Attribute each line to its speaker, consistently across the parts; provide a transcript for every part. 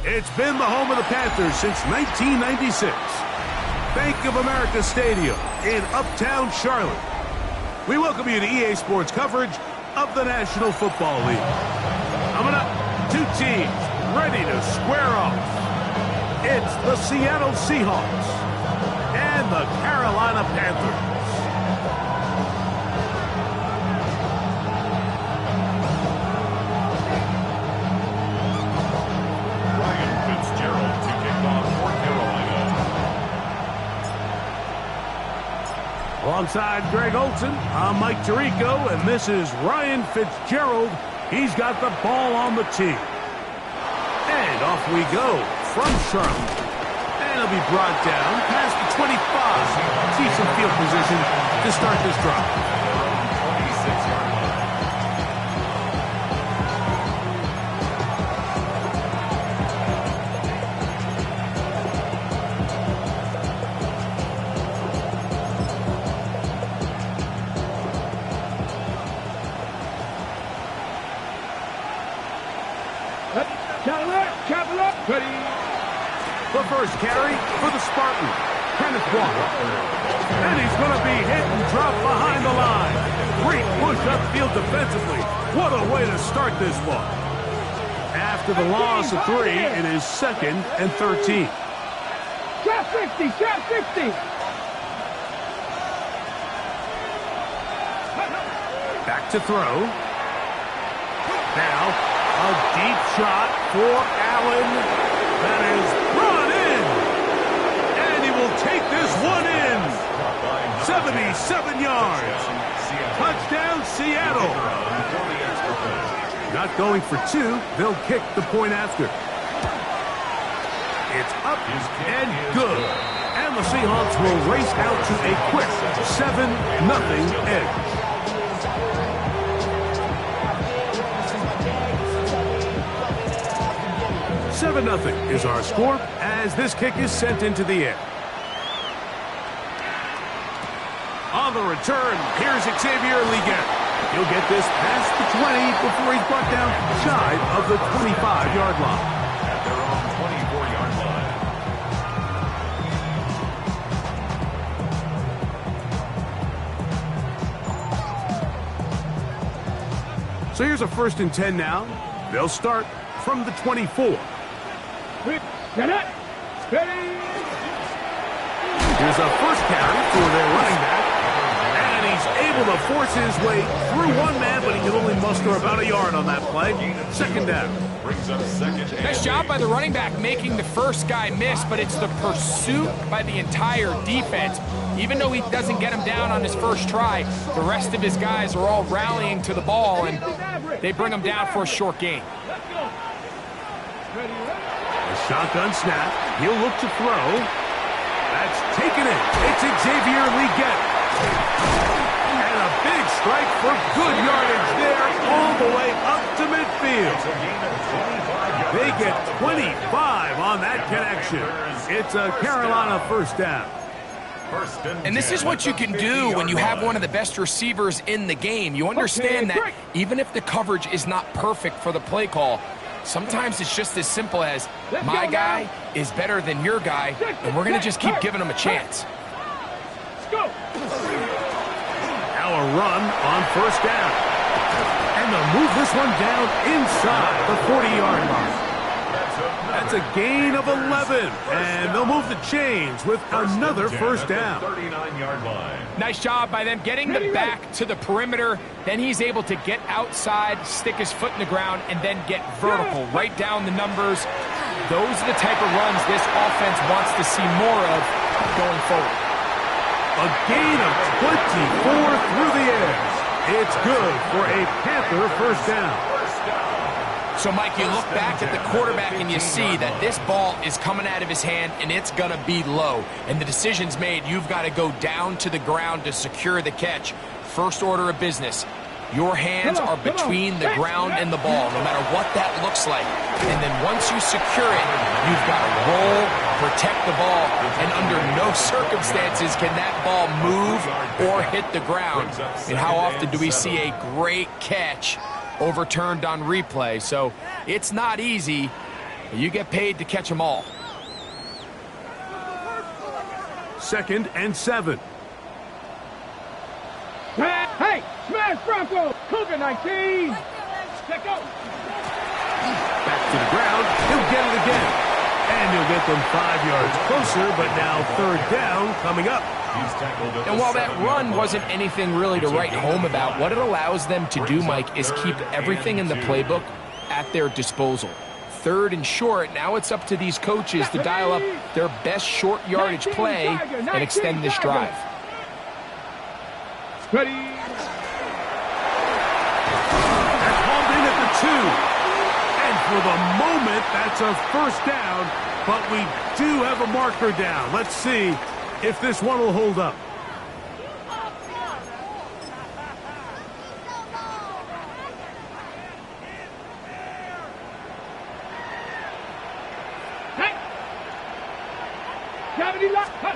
Speaker 1: It's been the home of the Panthers since 1996. Bank of America Stadium in Uptown Charlotte. We welcome you to EA Sports coverage of the National Football League. Coming up, two teams ready to square off. It's the Seattle Seahawks and the Carolina Panthers. Alongside Greg Olson, I'm Mike Tirico, and this is Ryan Fitzgerald. He's got the ball on the tee. And off we go from Charlotte. And it'll be brought down past the 25. Decent field position to start this drive. The first carry for the Spartans, Kenneth Walker. And he's going to be hit and dropped behind the line. Great push upfield defensively. What a way to start this one. After the loss of 3, it is 2nd and 13.
Speaker 2: Shot 60, shot 60.
Speaker 1: Back to throw. Now, a deep shot for Allen. That is brought in. And he will take this one in. 77 yards. Touchdown, Seattle. Not going for 2. They'll kick the point after. It's up and good. And the Seahawks will race out to a quick 7-0 edge. 7-0 is our score as this kick is sent into the air. On the return, here's Xavier Legette. He'll get this past the 20 before he's brought down shy of the 25-yard line.
Speaker 3: At their own 24-yard line.
Speaker 1: So here's a 1st and 10 now. They'll start from the 24.
Speaker 2: Get it. Steady.
Speaker 1: Here's a first carry for their running back. And he's able to force his way through one man, but he can only muster about a yard on that play. 2nd down.
Speaker 3: Brings up 2nd.
Speaker 4: Nice job by the running back making the first guy miss, but it's the pursuit by the entire defense. Even though he doesn't get him down on his first try, the rest of his guys are all rallying to the ball, and they bring him down for a short gain.
Speaker 1: A shotgun snap. He'll look to throw. That's taken in. It's Xavier Legette. And a big strike for good yardage there all the way up to midfield. They get 25 on that connection. It's a Carolina 1st down.
Speaker 4: And this is what you can do when you have one of the best receivers in the game. You understand that even if the coverage is not perfect for the play call, sometimes it's just as simple as my guy is better than your guy, and we're going to just keep giving him a chance.
Speaker 1: Now a run on 1st down. And they'll move this one down inside the 40-yard line. That's a gain of 11, and they'll move the chains with another 1st down.
Speaker 3: 39-yard line.
Speaker 4: Nice job by them getting the back to the perimeter. Then he's able to get outside, stick his foot in the ground, and then get vertical, right down the numbers. Those are the type of runs this offense wants to see more of going forward.
Speaker 1: A gain of 24 through the air. It's good for a Panther 1st down.
Speaker 4: So, Mike, you look back at the quarterback and you see that this ball is coming out of his hand and it's going to be low. And the decision's made. You've got to go down to the ground to secure the catch. First order of business. Your hands are between the ground and the ball, no matter what that looks like. And then once you secure it, you've got to roll, protect the ball, and under no circumstances can that ball move or hit the ground. And how often do we see a great catch overturned on replay? So it's not easy, but you get paid to catch them all.
Speaker 1: 2nd and 7.
Speaker 2: Hey, smash Bronco. Cougar 19. Let go.
Speaker 1: Back to the ground. He'll get it again. And he'll get them 5 yards closer, but now 3rd down coming up.
Speaker 4: And while that run wasn't anything really to write home about, what it allows them to do, Mike, is keep everything in the playbook at their disposal. 3rd and short, now it's up to these coaches to dial up their best short yardage play and extend this drive.
Speaker 2: Ready.
Speaker 1: That's hauled in at the 2. And for the moment, that's a 1st down, but we do have a marker down. Let's see if this one will hold up.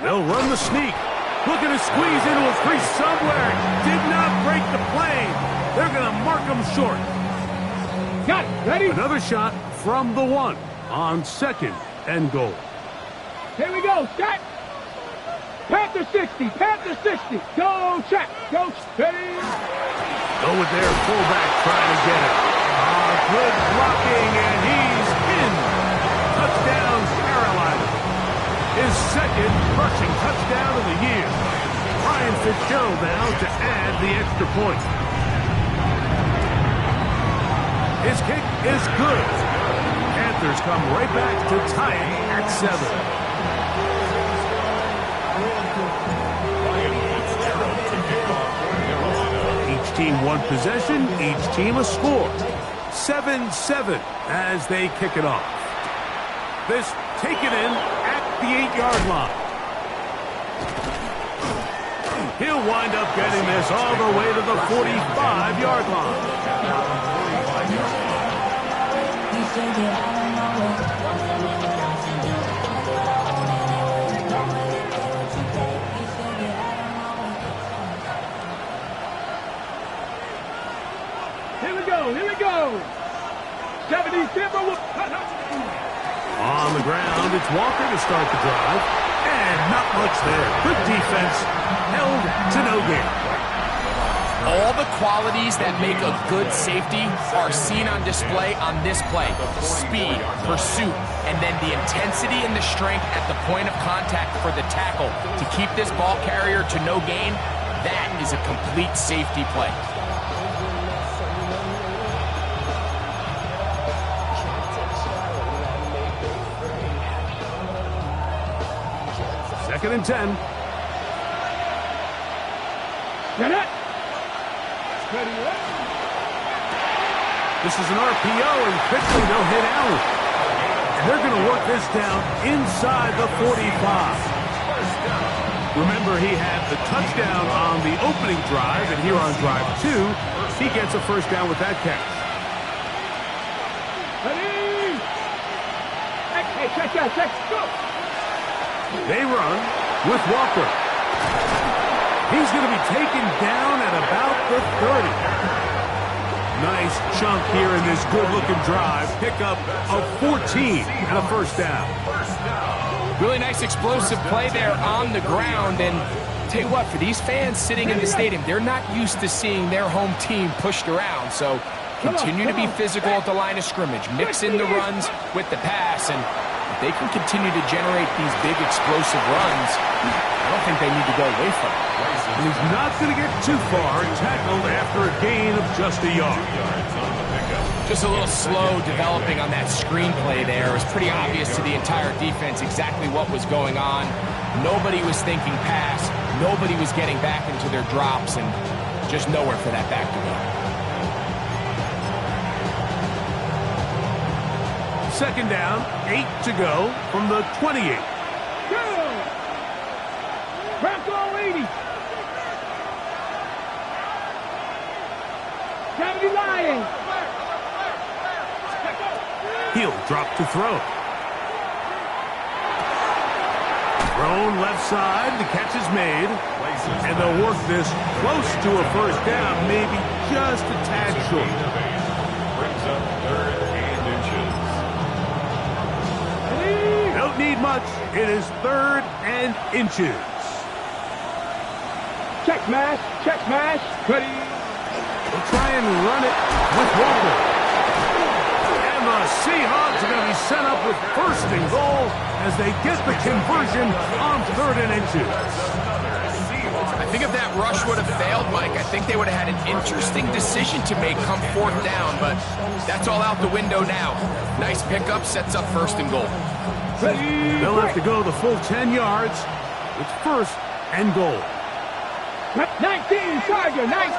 Speaker 1: They'll run the sneak. Looking to squeeze into a crease somewhere. Did not break the plane. They're going to mark him short.
Speaker 2: Got it. Ready?
Speaker 1: Another shot from the 1 on 2nd and goal.
Speaker 2: Here we go. Set. Panther 60. Panther 60. Go check. Go steady.
Speaker 1: Go with their fullback trying to get it. Good blocking, and he's in. Touchdown, Carolina. His 2nd rushing touchdown of the year. Ryan Fitzgerald now to add the extra point. His kick is good. Panthers come right back to tie it at 7. Each team one possession, each team a score. 7-7 as they kick it off. This taken in at the 8-yard line. He'll wind up getting this all the way to the 45-yard line.
Speaker 2: Here we go. Here we go. 70 Timberwolves.
Speaker 1: On the ground, it's Walker to start the drive. And not much there. Good defense. Held to no gain.
Speaker 4: All the qualities that make a good safety are seen on display on this play. Speed, pursuit, and then the intensity and the strength at the point of contact for the tackle to keep this ball carrier to no gain. That is a complete safety play.
Speaker 1: Second and 10.
Speaker 2: Get it.
Speaker 1: This is an RPO, and quickly they'll hit Allen. And they're going to work this down inside the 45. Remember, he had the touchdown on the opening drive, and here on drive 2, he gets a 1st down with that catch.
Speaker 2: Ready. Check. Go.
Speaker 1: They run with Walker. He's going to be taken down at about the 30. Nice chunk here in this good-looking drive. Pickup of 14 and a 1st down.
Speaker 4: Really nice explosive play there on the ground. And tell you what, for these fans sitting in the stadium, they're not used to seeing their home team pushed around. So continue to be physical at the line of scrimmage. Mix in the runs with the pass. And if they can continue to generate these big explosive runs, I don't think they need to go away from it.
Speaker 1: And he's not going to get too far, tackled after a gain of just a yard.
Speaker 4: Just a little slow developing on that screenplay there. It was pretty obvious to the entire defense exactly what was going on. Nobody was thinking pass. Nobody was getting back into their drops, and just nowhere for that back to go.
Speaker 1: second down, 8 to go from the 28.
Speaker 2: Go! Bronco 80. Kennedy Lyons.
Speaker 1: He'll drop to throw. Thrown left side, the catch is made. And they'll work this close to a first down, maybe just a tad short.
Speaker 3: Brings up 3rd and inches.
Speaker 1: Don't need much. It is 3rd and inches.
Speaker 2: Check smash, check smash. Ready.
Speaker 1: They'll try and run it with Walter. And the Seahawks are going to be set up with 1st and goal as they get the conversion on 3rd and inches.
Speaker 4: I think if that rush would have failed, Mike, I think they would have had an interesting decision to make come 4th down, but that's all out the window now. Nice pickup, sets up 1st and goal.
Speaker 2: Ready.
Speaker 1: They'll have to go the full 10 yards. It's 1st and goal.
Speaker 2: 19, Charger, nice.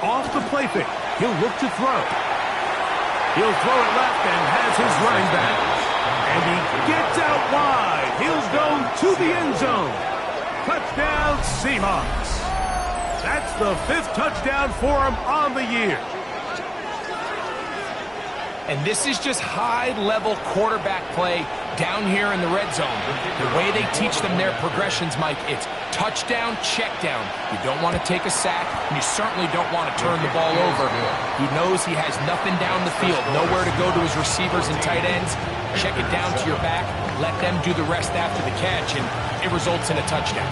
Speaker 1: Off the play fake. He'll look to throw. He'll throw it left and has his running back. And he gets out wide. He'll go to the end zone. Touchdown, Seahawks. That's the 5th touchdown for him on the year.
Speaker 4: And this is just high-level quarterback play down here in the red zone. The way they teach them their progressions, Mike, it's touchdown, check down. You don't want to take a sack, and you certainly don't want to turn the ball over. He knows he has nothing down the field, nowhere to go to his receivers and tight ends. Check it down to your back, let them do the rest after the catch, and it results in a touchdown.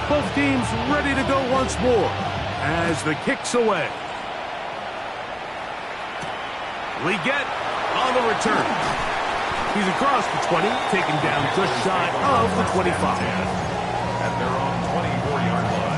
Speaker 1: Both teams ready to go once more as the kick's away. Leggett on the return. He's across the 20, taken down just shy of the 25.
Speaker 3: At their own 24-yard line.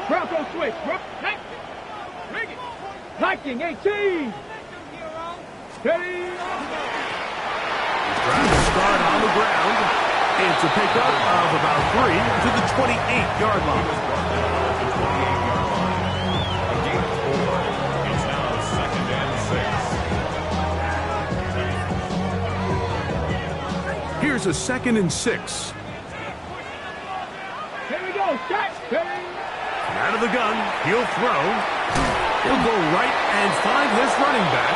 Speaker 2: Bronco switch. Viking 18. Steady.
Speaker 1: He's trying to start on the ground. It's a pickup of about 3 to the 28-yard line.
Speaker 3: A gain of 4. It's now 2nd and 6.
Speaker 1: Here's a 2nd and 6.
Speaker 2: Here we go. Start. Steady.
Speaker 1: Out of the gun, he'll throw. He'll go right and find his running back.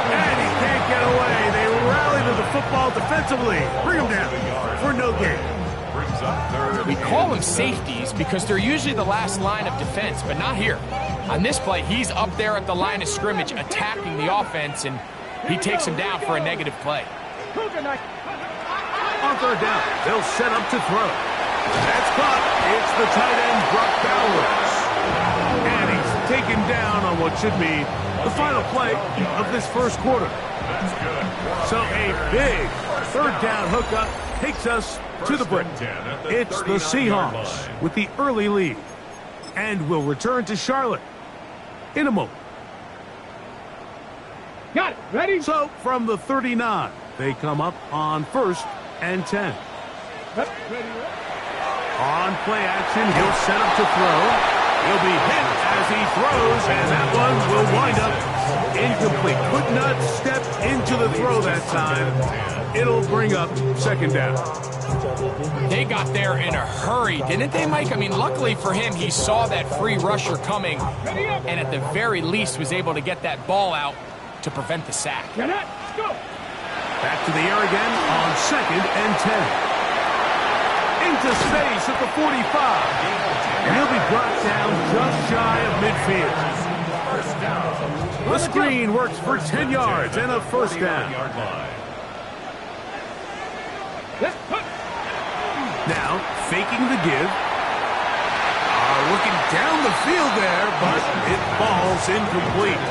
Speaker 1: And he can't get away. They rally to the football defensively. Bring him down for no gain.
Speaker 3: Brings up 3rd.
Speaker 4: We call them safeties because they're usually the last line of defense, but not here. On this play, he's up there at the line of scrimmage attacking the offense, and he takes him down for a negative play.
Speaker 1: On 3rd down, they'll set up to throw. That's caught. It's the tight end, Brock Bowers. And he's taken down on what should be the final play of this 1st quarter. So a big 3rd down hookup takes us to the break. It's the Seahawks with the early lead. And we'll return to Charlotte in a moment.
Speaker 2: Got it. Ready?
Speaker 1: So from the 39, they come up on 1st and 10.
Speaker 2: Ready.
Speaker 1: On play action, he'll set up to throw. He'll be hit as he throws, and that one will wind up incomplete. Could not step into the throw that time. It'll bring up 2nd down.
Speaker 4: They got there in a hurry, didn't they, Mike? I mean, luckily for him, he saw that free rusher coming, and at the very least was able to get that ball out to prevent the sack.
Speaker 2: Get it. Go.
Speaker 1: Back to the air again on 2nd and 10. Into space at the 45. And he'll be brought down just shy of midfield. The screen works for 10 yards and a 1st down. Now, faking the give. Looking down the field there, but it falls incomplete.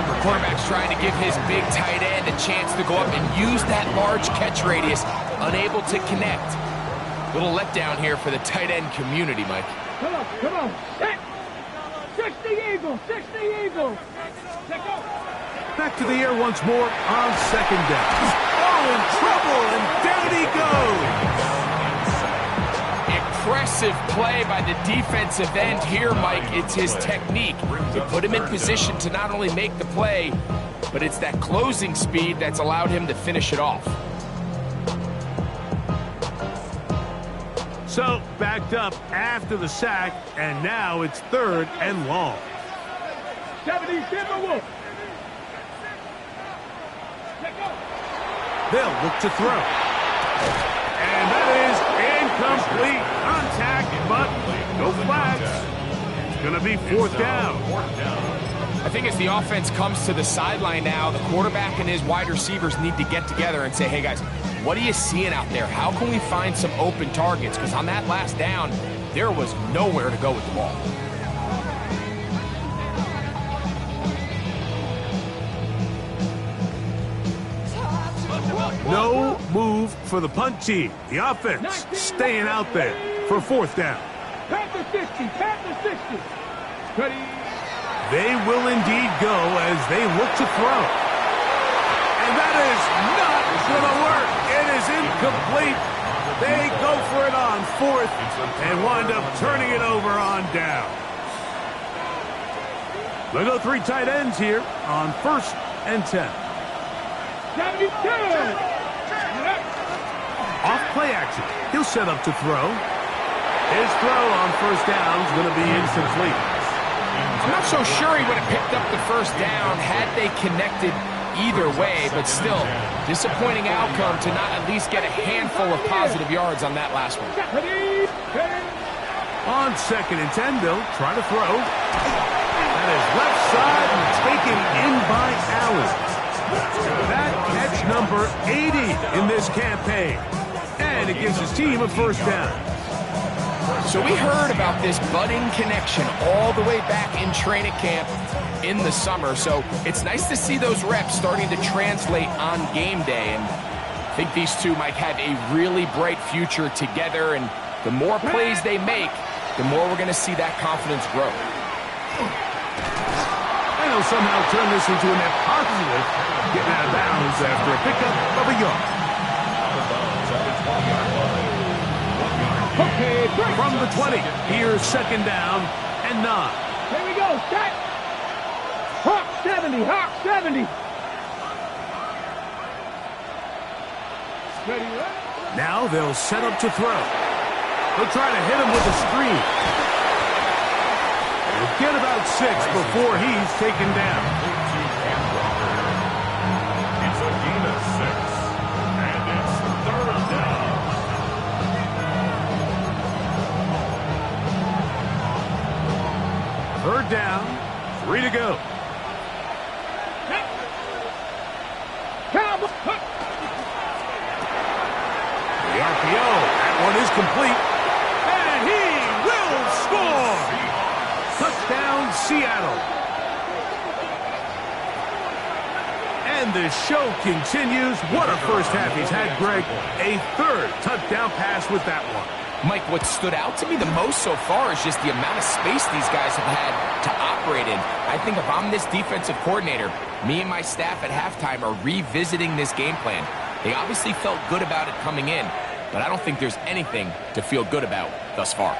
Speaker 4: The quarterback's trying to give his big tight end a chance to go up and use that large catch radius, unable to connect. Little letdown here for the tight end community, Mike.
Speaker 2: Come on. Set. 60 Eagles. 60 Eagles. Let go.
Speaker 1: Back to the air once more on second down. Oh, in trouble, and down he goes.
Speaker 4: Impressive play by the defensive end here, Mike. It's his technique. It put him in position to not only make the play, but it's that closing speed that's allowed him to finish it off.
Speaker 1: So, backed up after the sack, and now it's 3rd and long.
Speaker 2: 70 Timberwolves.
Speaker 1: They'll look to throw. And that is incomplete. Contact, but no flags. It's going to be 4th down.
Speaker 4: I think as the offense comes to the sideline now, the quarterback and his wide receivers need to get together and say, hey, guys, what are you seeing out there? How can we find some open targets? Because on that last down, there was nowhere to go with the ball.
Speaker 1: No move for the punt team. The offense staying out there for 4th down.
Speaker 2: Panther 60. Panther 60. Ready.
Speaker 1: They will indeed go as they look to throw. And that is not going to work. It is incomplete. They go for it on 4th and wind up turning it over on down. They go 3 tight ends here on 1st and 10.
Speaker 2: 72.
Speaker 1: Off play action. He'll set up to throw. His throw on 1st down is going to be incomplete.
Speaker 4: I'm not so sure he would have picked up the 1st down had they connected either way, but still, disappointing outcome to not at least get a handful of positive yards on that last one.
Speaker 1: On 2nd and 10, they'll try to throw. That is left side and taken in by Allen. That catch number 80 in this campaign. And it gives his team a 1st down.
Speaker 4: So we heard about this budding connection all the way back in training camp in the summer. So it's nice to see those reps starting to translate on game day. And I think these two might have a really bright future together. And the more plays they make, the more we're going to see that confidence grow.
Speaker 1: And he'll somehow turn this into a net positive, getting out of bounds after a pickup of a yard.
Speaker 2: Okay,
Speaker 1: from the 20, here's 2nd down and 9.
Speaker 2: Here we go, set. Hawk 70, Hawk 70. Ready, right?
Speaker 1: Now they'll set up to throw. They'll try to hit him with a screen. They'll get about 6 before he's taken down.
Speaker 3: It's a gain of 6, and it's 3rd down.
Speaker 1: 3rd down, 3 to go. The RPO, that one is complete. And he will score! Touchdown, Seattle. And the show continues. What a first half he's had, Greg. A 3rd touchdown pass with that one.
Speaker 4: Mike, what stood out to me the most so far is just the amount of space these guys have had to operate in. I think if I'm this defensive coordinator, me and my staff at halftime are revisiting this game plan. They obviously felt good about it coming in, but I don't think there's anything to feel good about thus far.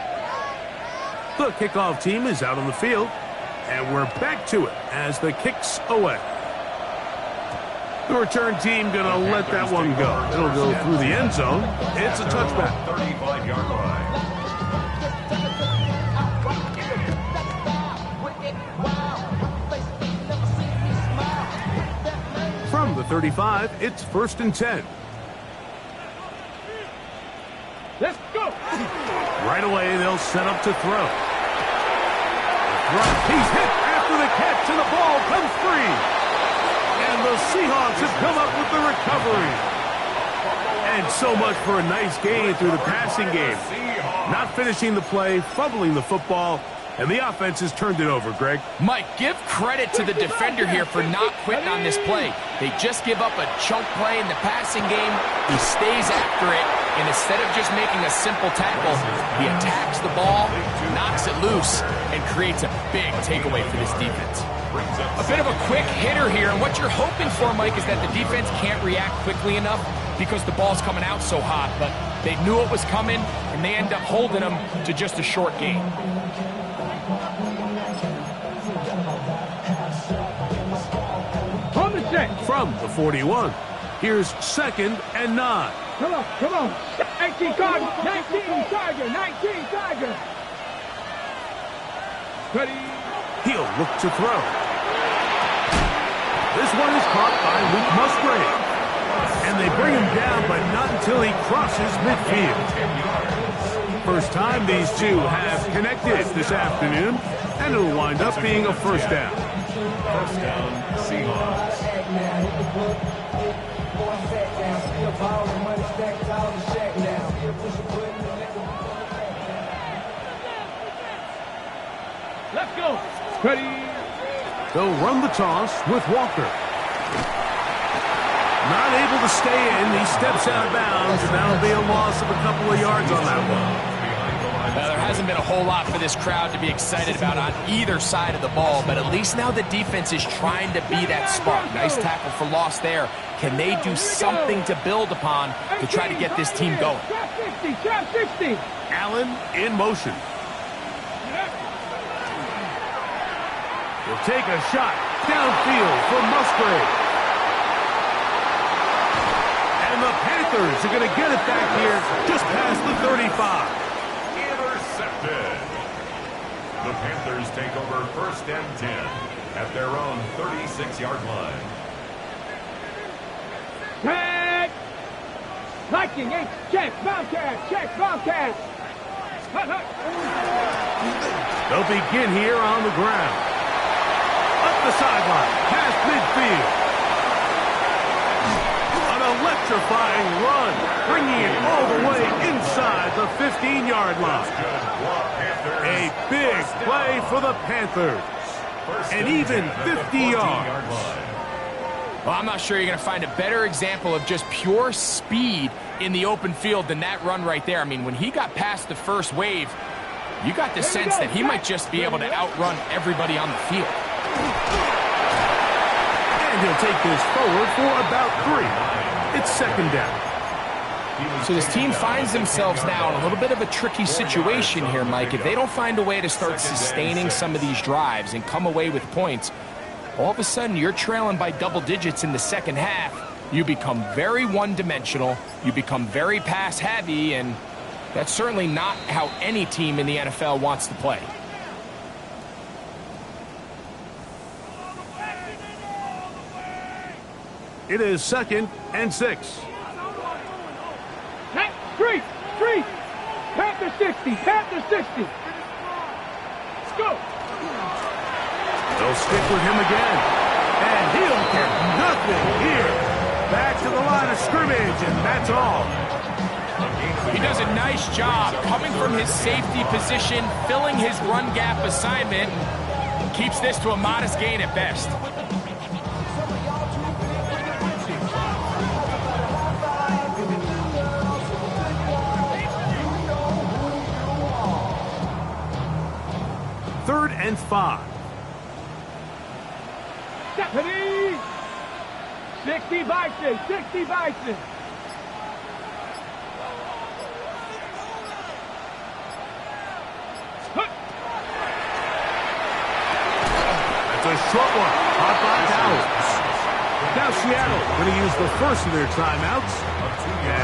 Speaker 1: The kickoff team is out on the field, and we're back to it as the kick's away. The return team going to let that one go. It'll go through the end zone. It's a touchback.
Speaker 3: 35-yard line.
Speaker 1: From the 35, it's 1st and 10.
Speaker 2: Let's go.
Speaker 1: Right away, they'll set up to throw. He's hit after the catch, and the ball comes free. And the Seahawks have come up with the recovery. And so much for a nice gain through the passing game. Not finishing the play, fumbling the football, And the offense has turned it over, Greg.
Speaker 4: Mike, give credit to the defender here for not quitting on this play. They just give up a chunk play in the passing game. He stays after it, and instead of just making a simple tackle, he attacks the ball, knocks it loose, and creates a big takeaway for this defense. A bit of a quick hitter here, and what you're hoping for, Mike, is that the defense can't react quickly enough because the ball's coming out so hot, but they knew it was coming, and they end up holding them to just a short gain.
Speaker 1: From the 41, here's 2nd and 9.
Speaker 2: Come on, come on. 19 Tiger, 19 Tiger, 19 Tiger. Ready.
Speaker 1: He'll look to throw. This one is caught by Luke Musgrave. And they bring him down, but not until he crosses midfield. First time these two have connected this afternoon, and it'll wind up being a first down.
Speaker 3: First down, Seahawks.
Speaker 2: Let's go. Ready.
Speaker 1: They'll run the toss with Walker. Not able to stay in. He steps out of bounds, and that'll be a loss of a couple of yards on that one.
Speaker 4: Now, there hasn't been a whole lot for this crowd to be excited about on either side of the ball, but at least now the defense is trying to be that spark. Nice tackle for loss there. Can they do something to build upon to try to get this team going?
Speaker 2: Trap 60, trap 60.
Speaker 1: Allen in motion. Will take a shot downfield for Musgrave. And the Panthers are going to get it back here just past the 35.
Speaker 3: Intercepted. The Panthers take over 1st and 10 at their own 36-yard line.
Speaker 2: Tag. Viking, H, check, Bobcat, check, Bobcat.
Speaker 1: They'll begin here on the ground. Up the sideline, past midfield. An electrifying run, bringing it all the way inside the 15-yard line. A big play for the Panthers. And even 50 yards.
Speaker 4: Well, I'm not sure you're going to find a better example of just pure speed in the open field than that run right there. I mean, when he got past the first wave, you got the sense that he might just be able to outrun everybody on the field.
Speaker 1: And he'll take this forward for about 3. It's 2nd down.
Speaker 4: So this team finds themselves now in a little bit of a tricky situation here, Mike. If they don't find a way to start sustaining some of these drives and come away with points, all of a sudden you're trailing by double digits in the second half. You become very one-dimensional. You become very pass-heavy, and that's certainly not how any team in the NFL wants to play.
Speaker 1: It is 2nd and 6.
Speaker 2: Street, street. Panther 60, Panther 60. Let's go.
Speaker 1: They'll stick with him again. And he'll get nothing here. Back to the line of scrimmage, and that's all.
Speaker 4: He does a nice job coming from his safety position, filling his run gap assignment, and keeps this to a modest gain at best.
Speaker 1: Third and 5.
Speaker 2: Stephanie! 60 Bison, 60 Bison.
Speaker 1: That's a short one. Caught by Dallas. Now Seattle going to use the first of their timeouts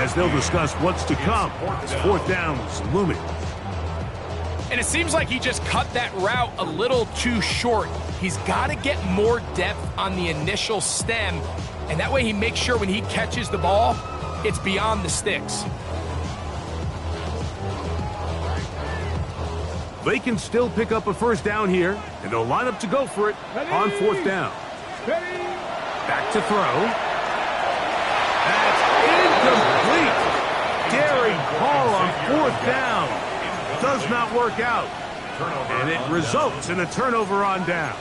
Speaker 1: as they'll discuss what's to come. This 4th down is looming.
Speaker 4: And it seems like he just cut that route a little too short. He's got to get more depth on the initial stem, and that way he makes sure when he catches the ball, it's beyond the sticks.
Speaker 1: They can still pick up a first down here, and they'll line up to go for it on 4th down. Back to throw. That's incomplete. Daring call on 4th down. Does not work out. And it results in a turnover on down.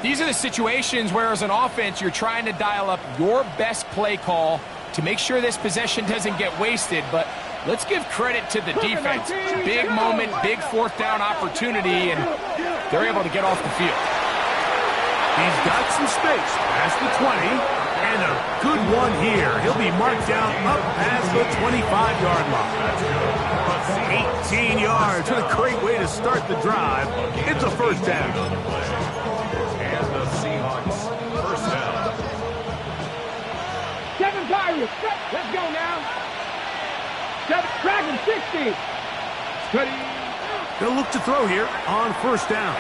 Speaker 4: These are the situations where, as an offense, you're trying to dial up your best play call to make sure this possession doesn't get wasted. But let's give credit to the defense. Big moment, big fourth down opportunity, and they're able to get off the field.
Speaker 1: He's got some space past the 20, and a good one here. He'll be marked down up past the 25-yard line. 18 yards. What a great way to start the drive. It's a first down.
Speaker 3: And the Seahawks first down.
Speaker 2: 7 Pirates. Let's go now. 7 Dragon 60. Steady.
Speaker 1: They'll look to throw here on first down.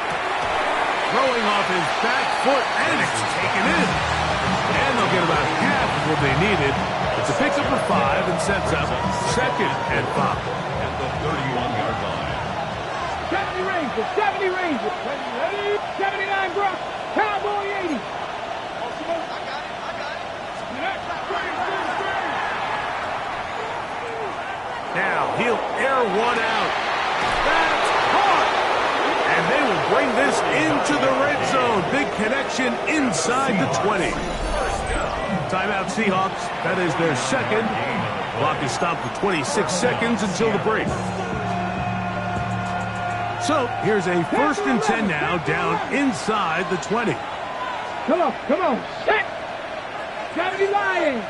Speaker 1: Throwing off his back foot, and it's taken in. And they'll get about half of what they needed. It's a pickup of 5 and sets up 2nd and 5.
Speaker 3: At the 31-yard line.
Speaker 2: 70 Rangers. 70 Rangers. Ready? 79 Brock. Cowboy 80.
Speaker 1: Now he'll air one out. That's caught. And they will bring this into the red zone. Big connection inside the 20. Timeout Seahawks. That is their second. Clock is stopped for 26 seconds until the break. So here's a 1st and 10 now, down inside the 20.
Speaker 2: Come on, come on. Set. 70 Lions.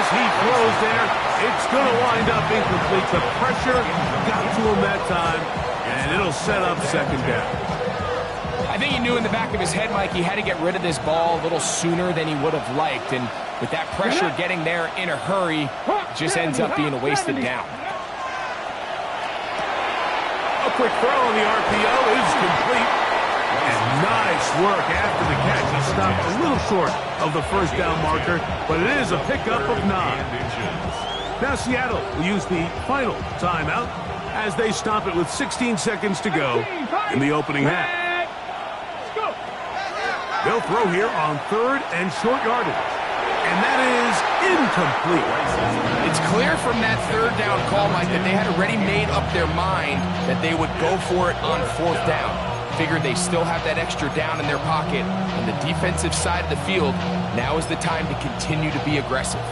Speaker 1: He throws there. It's going to wind up incomplete. The pressure got to him that time, and it'll set up 2nd down.
Speaker 4: I think he knew in the back of his head, Mike, he had to get rid of this ball a little sooner than he would have liked. And with that pressure getting there in a hurry, it just ends up being a wasted down.
Speaker 1: A quick throw on the RPO is complete. And nice work after the catch. He stopped a little short of the first down marker, but it is a pickup of 9. Now Seattle will use the final timeout as they stop it with 16 seconds to go in the opening half. They'll throw here on 3rd and short yardage. And that is incomplete.
Speaker 4: It's clear from that 3rd down call, Mike, that they had already made up their mind that they would go for it on 4th down. Figured they still have that extra down in their pocket. On the defensive side of the field, now is the time to continue to be aggressive.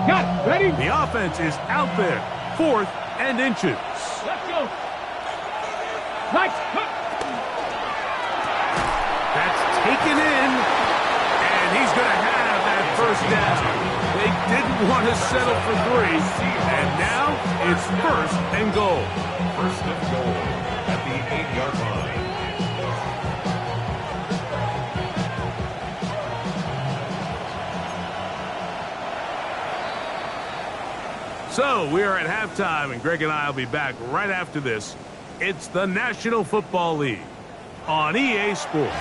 Speaker 2: Got it. Ready?
Speaker 1: The offense is out there. 4th and inches.
Speaker 2: Let's go. Nice.
Speaker 1: That's taken in, and he's going to have that first down. They didn't want to settle for 3, and now it's 1st and goal.
Speaker 3: 1st and goal at the 8-yard line.
Speaker 1: So we are at halftime, and Greg and I will be back right after this. It's the National Football League on EA Sports.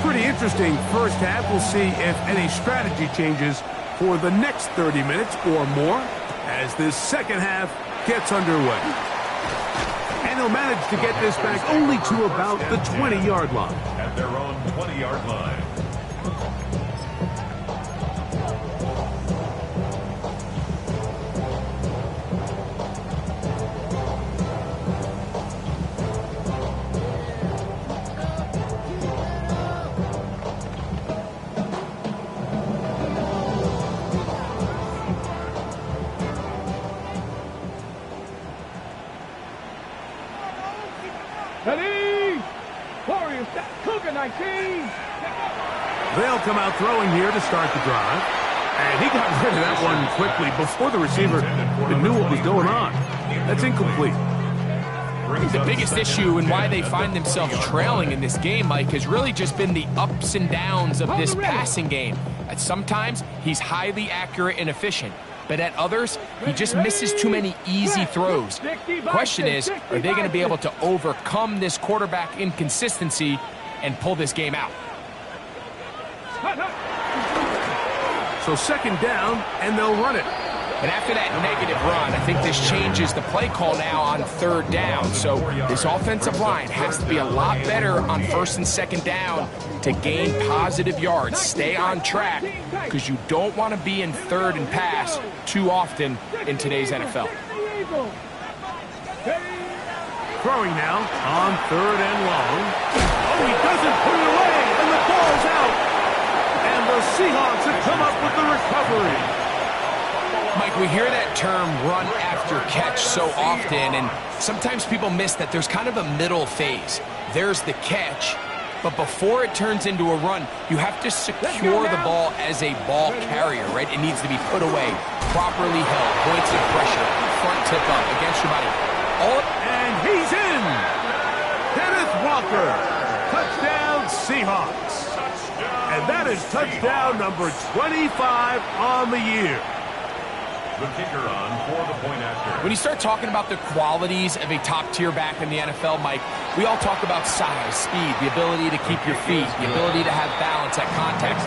Speaker 1: Pretty interesting first half. We'll see if any strategy changes for the next 30 minutes or more as this second half gets underway. And he'll manage to get this back only to about the 20-yard line.
Speaker 3: At their own 20-yard line.
Speaker 2: Ready? Warriors, Cougar 19.
Speaker 1: They'll come out throwing here to start the drive. And he got rid of that one quickly before the receiver even knew what was going on. That's incomplete.
Speaker 4: The biggest issue and why they find themselves trailing in this game, Mike, has really just been the ups and downs of this passing game. At sometimes, he's highly accurate and efficient. But at others, he just misses too many easy throws. The question is, are they going to be able to overcome this quarterback inconsistency and pull this game out?
Speaker 1: So second down, and they'll run it.
Speaker 4: And after that negative run, I think this changes the play call now on third down. So this offensive line has to be a lot better on first and second down to gain positive yards. Stay on track, because you don't want to be in third and pass too often in today's NFL.
Speaker 1: Throwing now on third and long. Oh, he doesn't put it away, and the ball's out. And the Seahawks have come up with the recovery.
Speaker 4: Mike, we hear that term run after catch so often, and sometimes people miss that there's kind of a middle phase. There's the catch, but before it turns into a run, you have to secure the ball as a ball carrier, right? It needs to be put away, properly held, points of pressure, front tip up against your body.
Speaker 1: And he's in! Kenneth Walker, touchdown Seahawks. And that is touchdown number 25 on the year.
Speaker 3: The kicker on for the point after.
Speaker 4: When you start talking about the qualities of a top-tier back in the NFL, Mike, we all talk about size, speed, the ability to keep your feet, the ability to have balance at contact.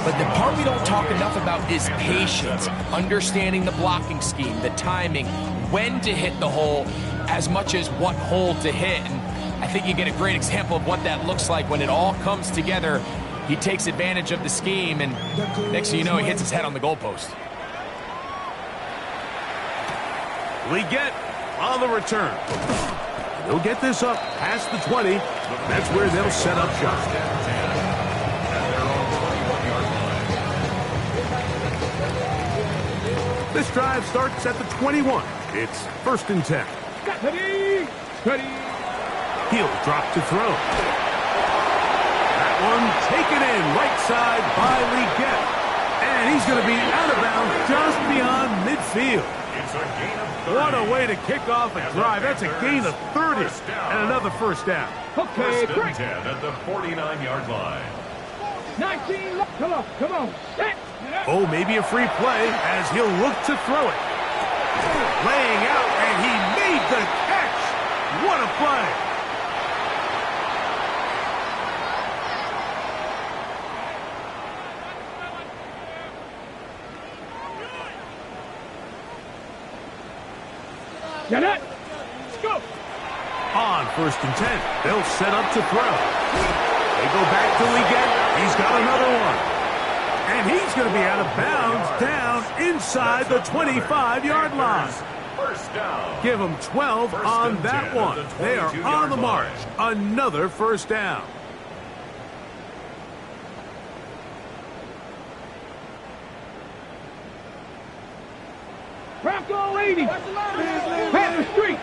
Speaker 4: But the part we don't talk enough about is patience, understanding the blocking scheme, the timing, when to hit the hole, as much as what hole to hit. And I think you get a great example of what that looks like when it all comes together. He takes advantage of the scheme, and next thing you know, he hits his head on the goalpost.
Speaker 1: Leggett on the return. They'll get this up past the 20. That's where they'll set up shop. This drive starts at the 21. It's first and 10.
Speaker 2: Ready.
Speaker 1: He'll drop to throw. That one taken in right side by Leggett. And he's going to be out of bounds just beyond midfield.
Speaker 3: It's a gain of 30.
Speaker 1: What a way to kick off a drive. That's a gain of 30 and another first down.
Speaker 2: Okay,
Speaker 3: First and 10 at the 49-yard line.
Speaker 2: 19, come on. Set.
Speaker 1: Oh, maybe a free play as he'll look to throw it. Laying out, and he made the catch. What a play.
Speaker 2: Get it. Let's go.
Speaker 1: On first and 10, they'll set up to throw. They go back to Leggett. He's got another one. And he's going to be out of bounds down inside the 25-yard line.
Speaker 3: First down.
Speaker 1: Give them 12 on that one. They are on the march. Another first down.
Speaker 2: Bronco 80. Pat the street.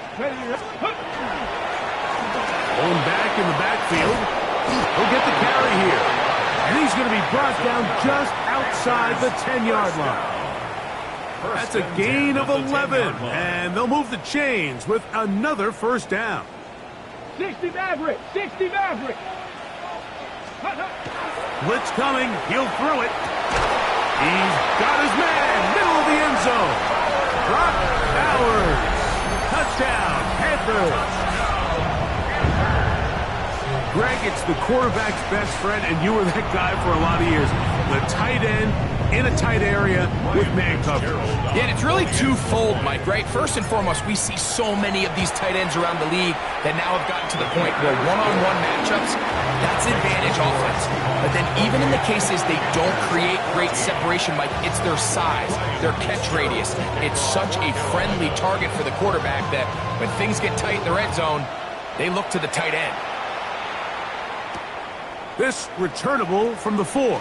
Speaker 1: Going back in the backfield. He'll get the carry here. And he's going to be brought down just outside the 10-yard line. That's a gain of 11. And they'll move the chains with another first down.
Speaker 2: 60 Maverick. 60 Maverick.
Speaker 1: Blitz coming. He'll throw it. He's got his man. Middle of the end zone. Brock Bowers. Touchdown, Panthers. Greg, it's the quarterback's best friend, and you were that guy for a lot of years. The tight end in a tight area with man coverage.
Speaker 4: Yeah, and it's really twofold, Mike, right? First and foremost, we see so many of these tight ends around the league that now have gotten to the point where one-on-one matchups, that's advantage offense. But then even in the cases they don't create great separation, Mike, it's their size, their catch radius. It's such a friendly target for the quarterback that when things get tight in the red zone, they look to the tight end.
Speaker 1: This returnable from the 4.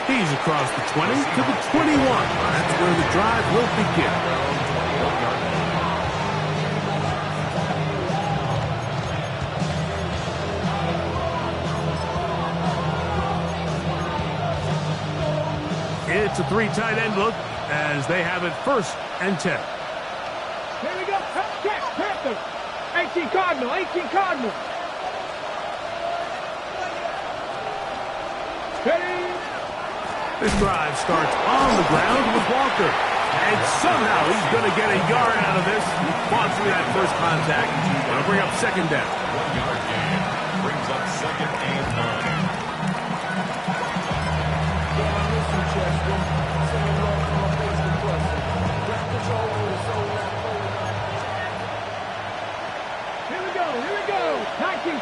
Speaker 1: He's across the 20 to the 21. That's where the drive will begin. It's a 3 tight end look as they have it first and 10.
Speaker 2: Here we go. Check. Panthers. 18 Cardinal. 18 Cardinal.
Speaker 1: This drive starts on the ground with Walker. And somehow he's going to get a yard out of this. Fought through that first contact. Going to bring up second down.
Speaker 3: 1-yard gain. Brings up second and 9.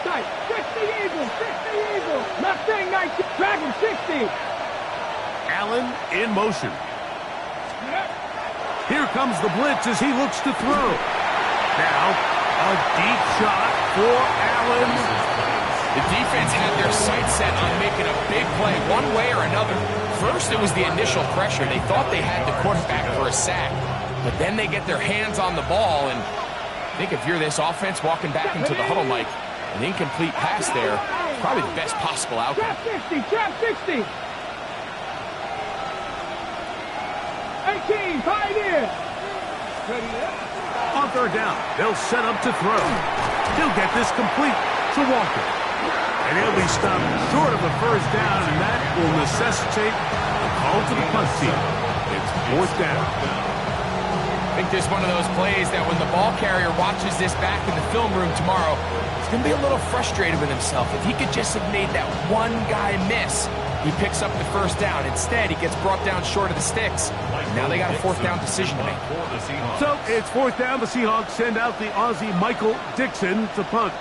Speaker 2: sight. 60 Eagles, 60 Eagles. Mustang 19, Dragon 60.
Speaker 1: Allen in motion. Here comes the blitz as he looks to throw. Now, a deep shot for Allen.
Speaker 4: The defense had their sights set on making a big play one way or another. First, it was the initial pressure. They thought they had the quarterback for a sack. But then they get their hands on the ball, and I think if you're this offense walking back into the huddle, Mike, an incomplete pass there, probably the best possible outcome.
Speaker 2: Trap 60. 18, Pioneer.
Speaker 1: On third down, they'll set up to throw. He'll get this complete to Walker. And he'll be stopped short of the first down, and that will necessitate a call to the punt team. It's fourth down.
Speaker 4: I think this is one of those plays that when the ball carrier watches this back in the film room tomorrow, he's going to be a little frustrated with himself. If he could just have made that one guy miss, he picks up the first down. Instead, he gets brought down short of the sticks. Now they got a fourth down decision to make.
Speaker 1: So it's fourth down. The Seahawks send out the Aussie Michael Dixon to punt.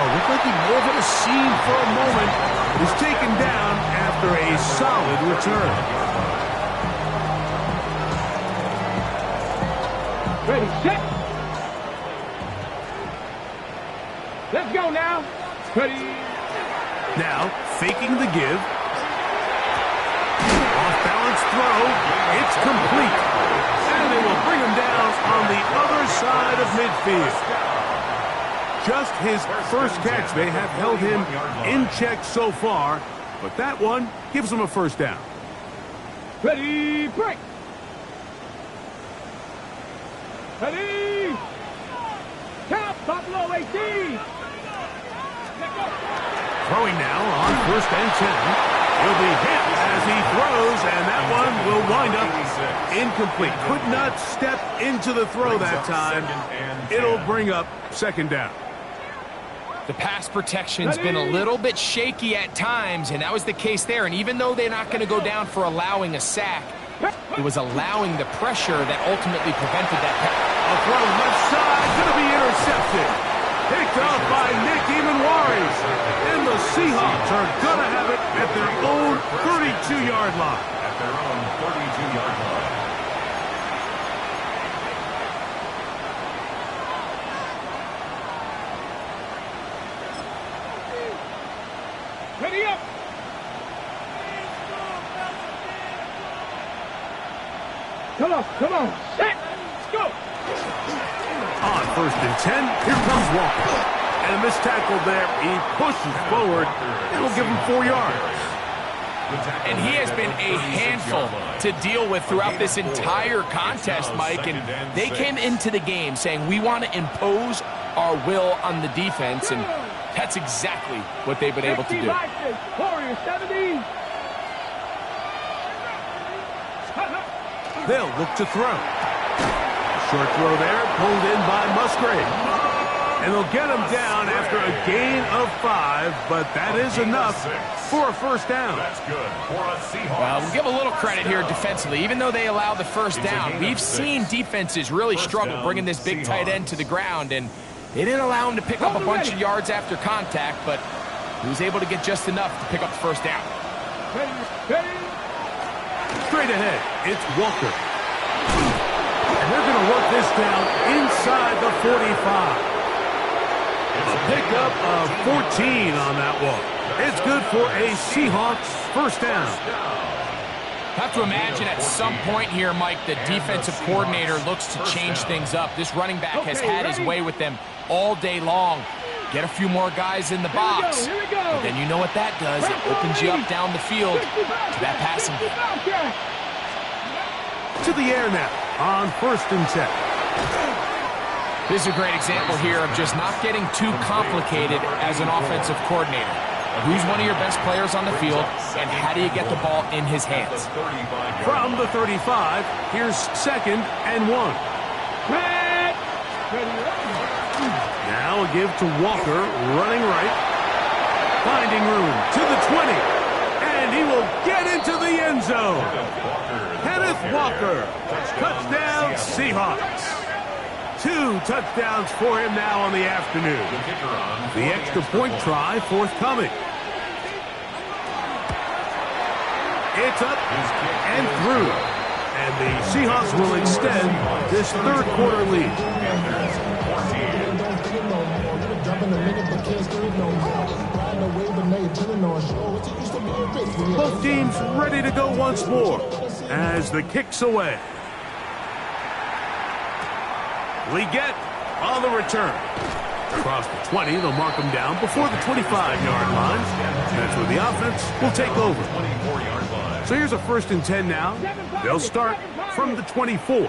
Speaker 1: Looked like he may have hit a seam for a moment. Was taken down after a solid return.
Speaker 2: Ready, set. Let's go now. Ready.
Speaker 1: Now, faking the give. Off-balance throw. It's complete. And they will bring him down on the other side of midfield. Just his first catch. They have held him in check so far, but that one gives him a first down.
Speaker 2: Ready, break. Ready. Count, Buffalo 18.
Speaker 1: Throwing now on first and 10. He'll be hit as he throws, and that one will wind up incomplete. Could not step into the throw that time. It'll bring up second down.
Speaker 4: The pass protection's been a little bit shaky at times, and that was the case there. And even though they're not going to go down for allowing a sack, it was allowing the pressure that ultimately prevented that pass.
Speaker 1: A throw left side, going to be intercepted. Picked up by Nick Emanwaris. And the Seahawks are going to have it at their own 32-yard line.
Speaker 3: At their own 32-yard line.
Speaker 2: Ready up. Come on. Set. Let's go.
Speaker 1: On first and 10, here comes Walker. And a missed tackle there. He pushes forward. It'll give him 4 yards.
Speaker 4: And he has been a handful to deal with throughout this entire contest, Mike. And they came into the game saying, we want to impose our will on the defense. And that's exactly what they've been able to do.
Speaker 2: Warriors 70.
Speaker 1: They'll look to throw. Short throw there, pulled in by Musgrave. And they'll get him down after a gain of 5, but that is enough for a first down.
Speaker 3: That's good for a Seahawks.
Speaker 4: Well, we'll give a little credit here defensively. Even though they allow the first down, we've seen defenses really struggle bringing this big tight end to the ground, and they didn't allow him to pick up a bunch of yards after contact, but he was able to get just enough to pick up the first down.
Speaker 1: Straight ahead, it's Walker. And they're going to work this down inside the 45. A pickup of 14 on that one. It's good for a Seahawks first down.
Speaker 4: I have to imagine at some point here, Mike, the defensive coordinator looks to change things up. This running back has had his way with them all day long. Get a few more guys in the box. But then you know what that does. It opens you up down the field to that passing game.
Speaker 1: To the air now on first and 10.
Speaker 4: This is a great example here of just not getting too complicated as an offensive coordinator. Who's one of your best players on the field, and how do you get the ball in his hands?
Speaker 1: From the 35, here's second and 1. Now a give to Walker, running right. Finding room to the 20. And he will get into the end zone. Kenneth Walker, touchdown Seahawks. 2 touchdowns for him now on the afternoon. The extra point try forthcoming. It's up and through. And the Seahawks will extend this third quarter lead. Both teams ready to go once more as the kick's away. Leggett on the return. Across the 20, they'll mark him down before the 25-yard line. That's where the offense will take over. So here's a 1st and 10 now. They'll start from the 24.
Speaker 2: Here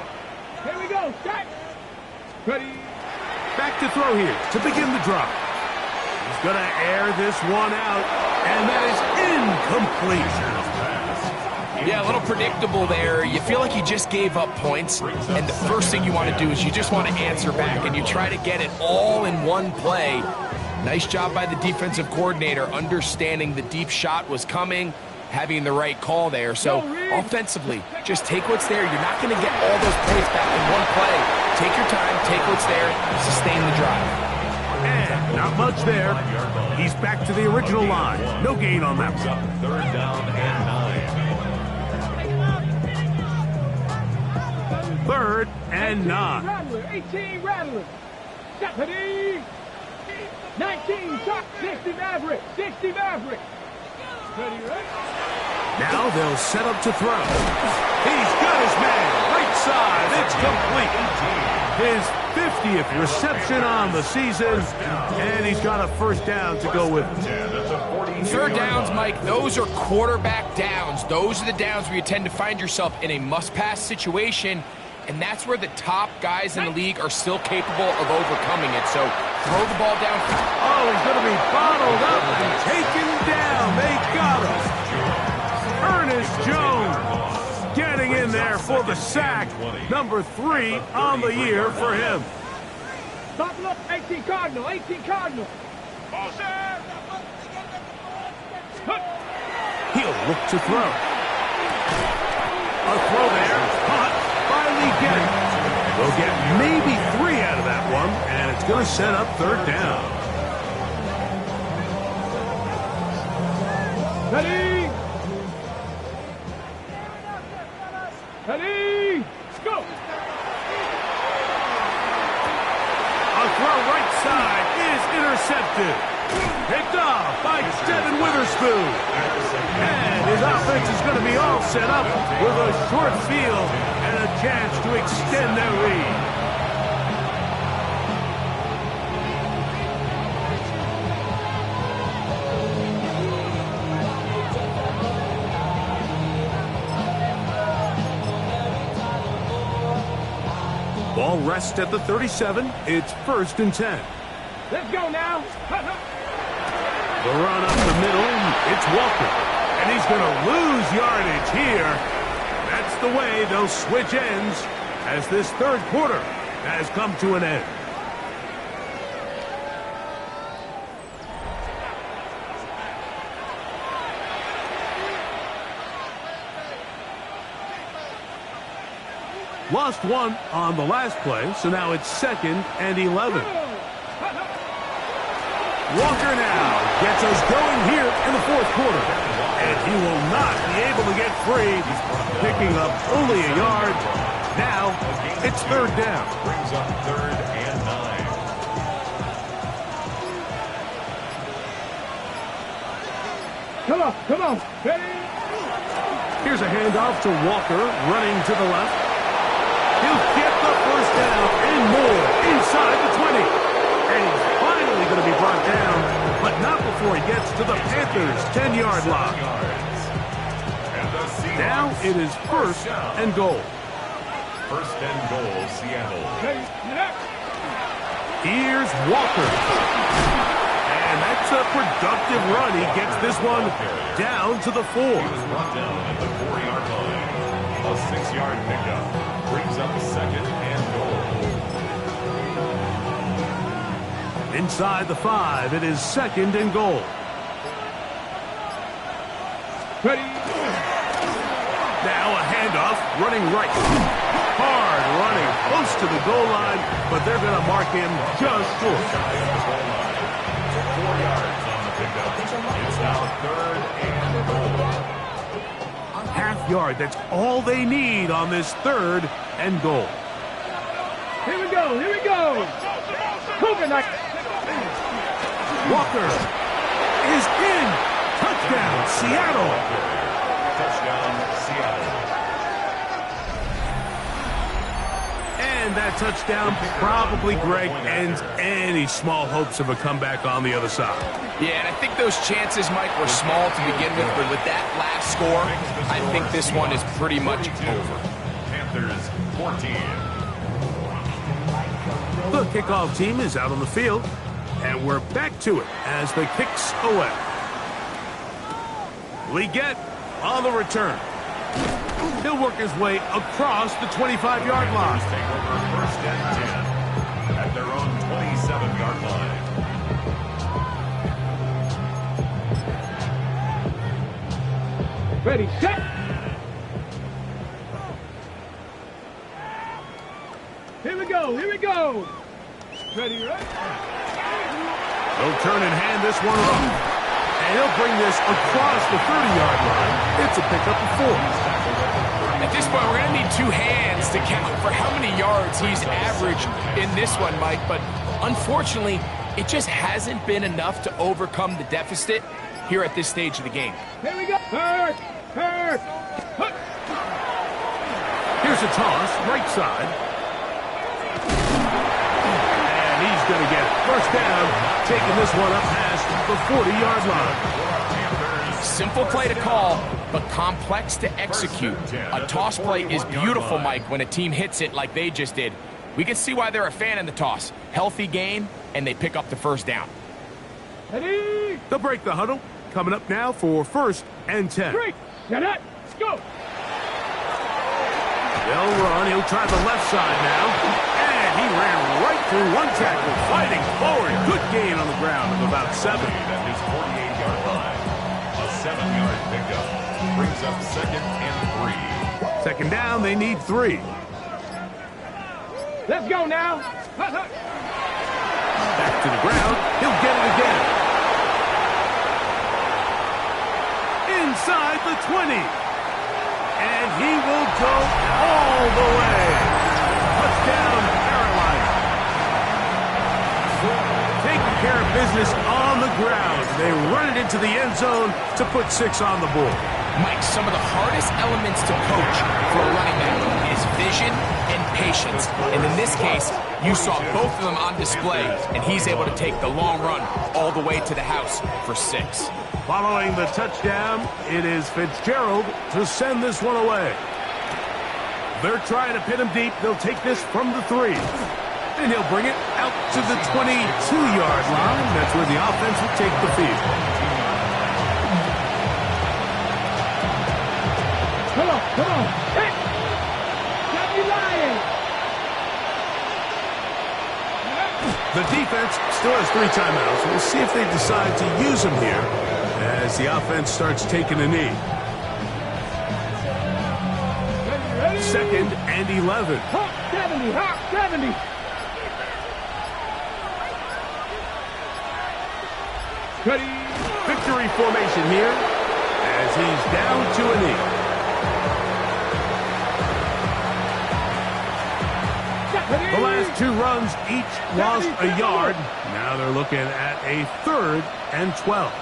Speaker 2: we go. Start. Ready.
Speaker 1: Back to throw here to begin the drive. He's going to air this one out, and that is incomplete.
Speaker 4: Yeah, a little predictable there. You feel like you just gave up points, and the first thing you want to do is you just want to answer back, and you try to get it all in one play. Nice job by the defensive coordinator understanding the deep shot was coming, having the right call there. So offensively, just take what's there. You're not going to get all those points back in one play. Take your time, take what's there, sustain the drive.
Speaker 1: And not much there. He's back to the original line. No gain on that one.
Speaker 3: 3rd down and 9.
Speaker 1: 3rd and 9.
Speaker 2: Rattler, 18 Rattler. Stephanie. 19 Chuck. 60 Maverick. 60 Maverick. Ready, right?
Speaker 1: Now they'll set up to throw. He's got his man. Right side. It's complete. His 50th reception on the season. And he's got a 1st down to go with it.
Speaker 4: 3rd downs, Mike, those are quarterback downs. Those are the downs where you tend to find yourself in a must-pass situation. And that's where the top guys in the league are still capable of overcoming it. So throw the ball down.
Speaker 1: Oh, he's going to be bottled up and taken down. They got him. Ernest Jones getting in there for the sack. Number 3 on the year for him.
Speaker 2: Top look, 18 Cardinal, 18 Cardinal.
Speaker 1: He'll look to throw. A throw there. Caught by Leggett. They'll get maybe 3 out of that one, and it's going to set up 3rd down.
Speaker 2: Ready? Ready? Let's go.
Speaker 1: A throw right side is intercepted. Picked off by Devin Witherspoon. And his offense is going to be all set up with a short field and a chance to extend their lead. Ball rests at the 37. It's 1st and 10.
Speaker 2: Let's go now.
Speaker 1: The run up the middle, it's Walker. And he's going to lose yardage here. That's the way they'll switch ends as this 3rd quarter has come to an end. Lost 1 on the last play, so now it's 2nd and 11. Walker now gets us going here in the 4th quarter. And he will not be able to get free, picking up only a yard. Now it's 3rd down.
Speaker 3: Brings up 3rd and 9.
Speaker 2: Come on. Ready?
Speaker 1: Here's a handoff to Walker, running to the left. He'll get the 1st down and more inside the 20. And he's finally going to be brought down, but not before he gets to the Panthers' 10-yard line. Now it is 1st and goal.
Speaker 3: 1st and goal, Seattle.
Speaker 1: Here's Walker. And that's a productive run. He gets this one down to the 4.
Speaker 3: He was brought down at the 4-yard line. A 6-yard pickup brings up 2nd and goal.
Speaker 1: Inside the 5, it is 2nd and goal.
Speaker 2: Ready.
Speaker 1: Now a handoff, running right. Hard running, close to the goal line, but they're going to mark him just short.
Speaker 3: 4 yards on the pickup. It's now 3rd and goal.
Speaker 1: Half yard, that's all they need on this 3rd and goal.
Speaker 2: Here we go, here we go. Cougar night.
Speaker 1: Walker is in. Touchdown, Seattle.
Speaker 3: Touchdown, Seattle.
Speaker 1: And that touchdown probably, Greg, ends any small hopes of a comeback on the other side.
Speaker 4: Yeah, and I think those chances, Mike, were small to begin with, but with that last score, I think this one is pretty much over.
Speaker 3: Panthers 14.
Speaker 1: The kickoff team is out on the field, and we're back to it as the kicks away. Leggett on the return. He'll work his way across the 25-yard line.
Speaker 3: Take over 1st and 10 at their own 27-yard line.
Speaker 2: Ready, set. Here we go, here we go. Ready, right?
Speaker 1: He'll turn and hand this one off. And he'll bring this across the 30-yard line. It's a pickup of 4.
Speaker 4: At this point, we're going to need 2 hands to count for how many yards he's averaged in this one, Mike. But unfortunately, it just hasn't been enough to overcome the deficit here at this stage of the game.
Speaker 2: Here we go. Hurt.
Speaker 1: Here's a toss, right side. And he's going to get it. 1st down, taking this one up past the 40-yard line.
Speaker 4: Simple play to call, but complex to execute. A toss play is beautiful, Mike, when a team hits it like they just did. We can see why they're a fan in the toss. Healthy gain, and they pick up the 1st down.
Speaker 2: Ready.
Speaker 1: They'll break the huddle. Coming up now for 1st and 10.
Speaker 2: 3. Get it. Let's go.
Speaker 1: They'll run. He'll try the left side now. And he ran right through one tackle, fighting forward. Good gain on the ground of about 7.
Speaker 3: At his 48-yard line. A 7-yard pickup. Brings up 2nd and 3.
Speaker 1: 2nd down, they need 3.
Speaker 2: Let's go now.
Speaker 1: Back to the ground. He'll get it again. Inside the 20. And he will go all the way. Touchdown, Carolina. Taking care of business on the ground. They run it into the end zone to put 6 on the board.
Speaker 4: Mike, some of the hardest elements to coach for a running back is vision and patience. And in this case, you saw both of them on display, and he's able to take the long run all the way to the house for 6.
Speaker 1: Following the touchdown, it is Fitzgerald to send this one away. They're trying to pin him deep. They'll take this from the 3. And he'll bring it out to the 22-yard line. That's where the offense will take the field.
Speaker 2: Come on. Hey. Stop you lying.
Speaker 1: The defense still has 3 timeouts. We'll see if they decide to use them here as the offense starts taking a knee.
Speaker 2: Ready.
Speaker 1: 2nd and 11.
Speaker 2: Hawk 70. Ready.
Speaker 1: Victory formation here as he's down to a knee. The last 2 runs each lost a yard. Now they're looking at a 3rd and 12.